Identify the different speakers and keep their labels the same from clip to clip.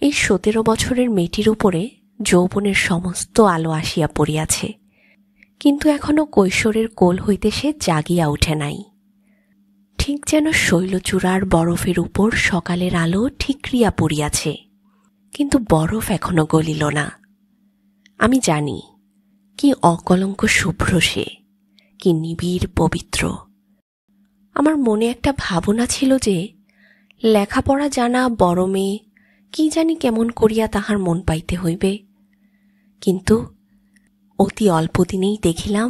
Speaker 1: এই 17 বছরের মেয়েটির উপরে যৌবনের সমস্ত আলো আসিয়া পড়িয়াছে, কিন্তু এখনো কৈশোরের কোল হইতে সে জাগিয়া উঠে নাই। ঠিক যেন শৈলচূড়ার বরফের উপর সকালের আলো ঠিকরিয়া পড়িয়াছে, কিন্তু বরফ এখনো গলিল না। আমি জানি কি অকলঙ্ক শুভ্র সে, কি নিবিড় পবিত্র। আমার মনে একটা ভাবনা ছিল যে লেখাপড়া জানা বড় মেয়ে কি জানি কেমন করিয়া তাহার মন পাইতে হইবে, কিন্তু অতি অল্প দিনেই দেখিলাম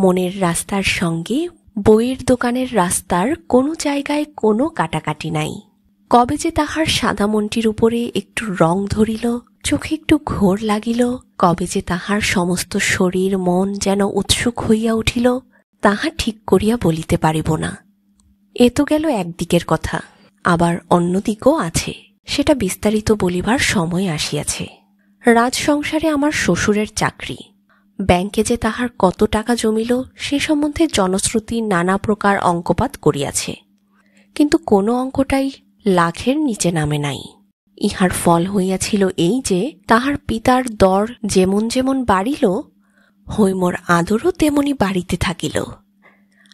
Speaker 1: মনের রাস্তার সঙ্গে বইয়ের দোকানের রাস্তার কোনো জায়গায় কোনো কাটাকাটি নাই। কবে যে তাহার সাদা মনটির উপরে একটু রং ধরিল, চোখে একটু ঘোর লাগিল, কবে যে তাহার সমস্ত শরীর মন যেন উৎসুক হইয়া উঠিল, তাহা ঠিক করিয়া বলিতে পারিব না। এ তো গেল একদিকের কথা, আবার অন্যদিকও আছে, সেটা বিস্তারিত বলিবার সময় আসিয়াছে। রাজসংসারে আমার শ্বশুরের চাকরি, ব্যাংকে যে তাহার কত টাকা জমিল সে সম্বন্ধে জনশ্রুতি নানা প্রকার অঙ্কপাত করিয়াছে, কিন্তু কোনো অঙ্কটাই লাখের নিচে নামে নাই। ইহার ফল হইয়াছিল এই যে তাহার পিতার দর যেমন যেমন বাড়িল, হৈমর আদরও তেমনি বাড়িতে থাকিল।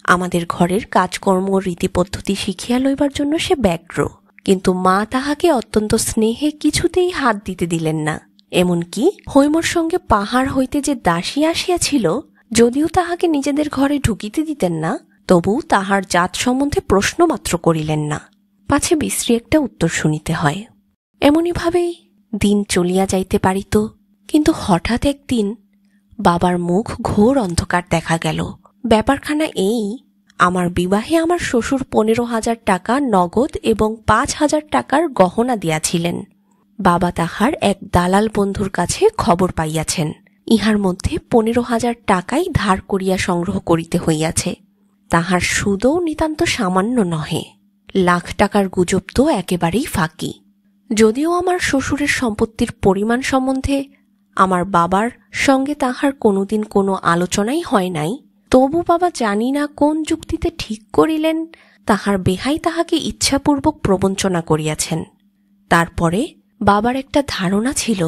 Speaker 1: আমাদের ঘরের কাজকর্ম রীতিপদ্ধতি শিখিয়া লইবার জন্য সে ব্যগ্র, কিন্তু মা তাহাকে অত্যন্ত স্নেহে কিছুতেই হাত দিতে দিলেন না। এমনকি হৈমর সঙ্গে পাহাড় হইতে যে দাসী আসিয়াছিল, যদিও তাহাকে নিজেদের ঘরে ঢুকিতে দিতেন না, তবু তাহার জাত সম্বন্ধে প্রশ্নমাত্র করিলেন না, পাছে বিশ্রী একটা উত্তর শুনিতে হয়। এমনিভাবেই দিন চলিয়া যাইতে পারিত, কিন্তু হঠাৎ একদিন বাবার মুখ ঘোর অন্ধকার দেখা গেল। ব্যাপারখানা এই, আমার বিবাহে আমার শ্বশুর 15,000 টাকা নগদ এবং 5,000 টাকার গহনা দিয়াছিলেন। বাবা তাহার এক দালাল বন্ধুর কাছে খবর পাইয়াছেন, ইহার মধ্যে 15,000 টাকাই ধার করিয়া সংগ্রহ করিতে হইয়াছে। তাহার সুদও নিতান্ত সামান্য নহে। লাখ টাকার গুজব তো একেবারেই ফাঁকি। যদিও আমার শ্বশুরের সম্পত্তির পরিমাণ সম্বন্ধে আমার বাবার সঙ্গে তাহার কোনোদিন কোনো আলোচনাই হয় নাই, তবু বাবা জানি না কোন যুক্তিতে ঠিক করিলেন তাহার বেহাই তাহাকে ইচ্ছাপূর্বক প্রবঞ্চনা করিয়াছেন। তারপরে বাবার একটা ধারণা ছিল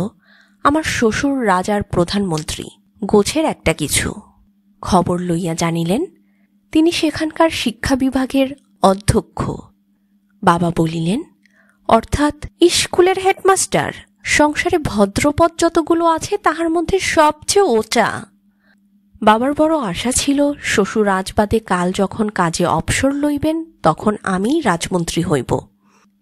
Speaker 1: আমার শ্বশুর রাজার প্রধানমন্ত্রী, গোছের একটা কিছু। খবর লইয়া জানিলেন তিনি সেখানকার শিক্ষা বিভাগের অধ্যক্ষ। বাবা বলিলেন, অর্থাৎ স্কুলের হেডমাস্টার, সংসারে ভদ্রপদ যতগুলো আছে তাহার মধ্যে সবচেয়ে ওচা। বাবার বড় আশা ছিল শ্বশুর রাজবাদে কাল যখন কাজে অবসর লইবেন তখন আমি রাজমন্ত্রী হইব।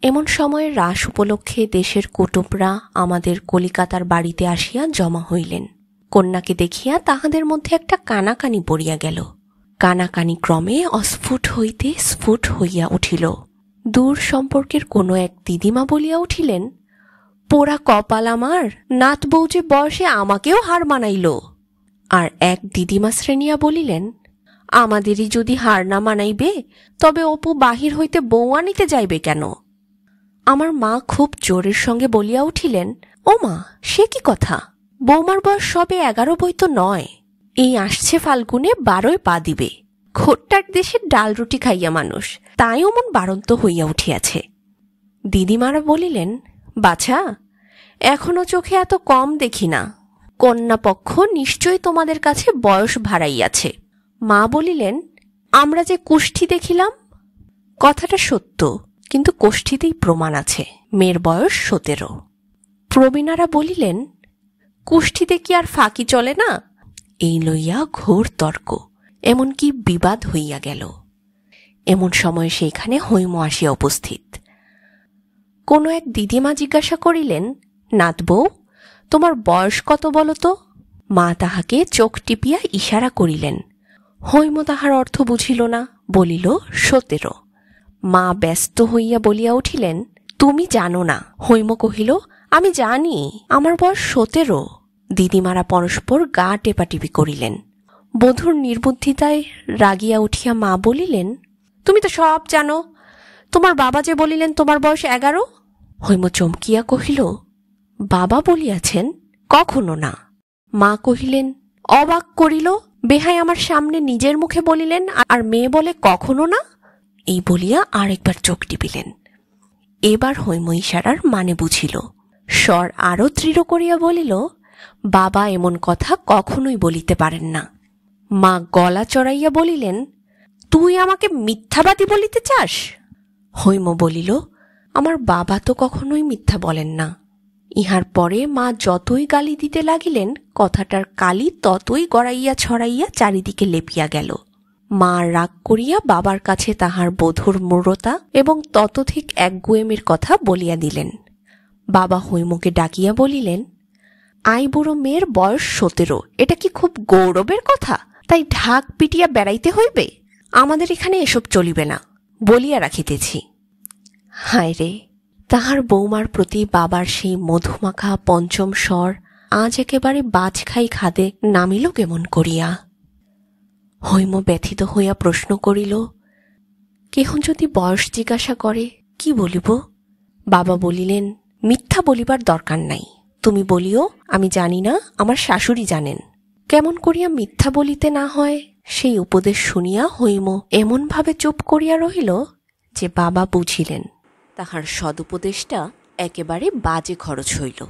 Speaker 1: এমন সময় রাস উপলক্ষে দেশের কুটুমরা আমাদের কলিকাতার বাড়িতে আসিয়া জমা হইলেন। কন্যাকে দেখিয়া তাহাদের মধ্যে একটা কানাকানি পড়িয়া গেল। কানাকানি ক্রমে অস্ফুট হইতে স্ফুট হইয়া উঠিল। দূর সম্পর্কের কোনো এক দিদিমা বলিয়া উঠিলেন, পোড়া কপাল আমার, নাত বউ যে বয়সে আমাকেও হার মানাইল। আর এক দিদিমা শ্রেণিয়া বলিলেন, আমাদেরই যদি হার না মানাইবে তবে অপু বাহির হইতে বউ আনিতে যাইবে কেন? আমার মা খুব জোরের সঙ্গে বলিয়া উঠিলেন, ও মা, সে কি কথা? বৌমার বয়স সবে 11 বই তো নয়, এই আসছে ফাল্গুনে 12 পা দিবে। খোট্টার দেশের ডাল রুটি খাইয়া মানুষ, তাই অমন বারন্ত হইয়া উঠিয়াছে। দিদিমারা বলিলেন, বাছা, এখনো চোখে এত কম দেখি না, কন্যা পক্ষ নিশ্চয়ই তোমাদের কাছে বয়স ভাড়াইয়াছে। মা বলিলেন, আমরা যে কুষ্ঠি দেখিলাম। কথাটা সত্য, কিন্তু কোষ্ঠীতেই প্রমাণ আছে মেয়ের বয়স 17। প্রবীণারা বলিলেন, কুষ্ঠিতে কি আর ফাঁকি চলে না? এই লইয়া ঘোর তর্ক, এমনকি বিবাদ হইয়া গেল। এমন সময় সেইখানে হৈম আসিয়া উপস্থিত। কোন এক দিদিমা জিজ্ঞাসা করিলেন, নাতবউ, তোমার বয়স কত বলো তো? মা তাহাকে চোখ টিপিয়া ইশারা করিলেন। হৈম তাহার অর্থ বুঝিল না, বলিল 17। মা ব্যস্ত হইয়া বলিয়া উঠিলেন, তুমি জানো না। হৈম কহিল, আমি জানি, আমার বয়স 17। দিদিমারা পরস্পর গা টেপাটিপি করিলেন। বধূর নির্বুদ্ধিতায় রাগিয়া উঠিয়া মা বলিলেন, তুমি তো সব জানো, তোমার বাবা যে বলিলেন তোমার বয়স 11। হৈম চমকিয়া কহিল, বাবা বলিয়াছেন? কখনো না। মা কহিলেন, অবাক করিল, বেহাই আমার সামনে নিজের মুখে বলিলেন, আর মেয়ে বলে কখনো না। এই বলিয়া আর একবার চোখ টিপিলেন। এবার হৈম ইশারার মানে বুঝিল। স্বর আরো দৃঢ় করিয়া বলিল, বাবা এমন কথা কখনোই বলিতে পারেন না। মা গলা চড়াইয়া বলিলেন, তুই আমাকে মিথ্যাবাদী বলিতে চাস? হৈম বলিল, আমার বাবা তো কখনোই মিথ্যা বলেন না। ইহার পরে মা যতই গালি দিতে লাগিলেন, কথাটার কালি ততই গড়াইয়া ছড়াইয়া চারিদিকে লেপিয়া গেল। মা রাগ করিয়া বাবার কাছে তাহার বধূর মূঢ়তা এবং ততোধিক একগুয়েমের কথা বলিয়া দিলেন। বাবা হৈমকে ডাকিয়া বলিলেন, আই বুড়ো মেয়ের বয়স 17, এটা কি খুব গৌরবের কথা? তাই ঢাক পিটিয়া বেড়াইতে হইবে? আমাদের এখানে এসব চলিবে না, বলিয়া রাখিতেছি। হায় রে, তাহার বৌমার প্রতি বাবার সেই মধুমাখা পঞ্চম স্বর আজ একেবারে বাজ খাই খাদে নামিল কেমন করিয়া? হৈম ব্যথিত হইয়া প্রশ্ন করিল, কেহ যদি বয়স জিজ্ঞাসা করে কি বলিব? বাবা বলিলেন, মিথ্যা বলিবার দরকার নাই, তুমি বলিও আমি জানি না, আমার শাশুড়ি জানেন। কেমন করিয়া মিথ্যা বলিতে না হয় সেই উপদেশ শুনিয়া হৈম এমন ভাবে চুপ করিয়া রহিল যে বাবা বুঝিলেন তাহার সদুপদেশটা একেবারে বাজে খরচ হইল।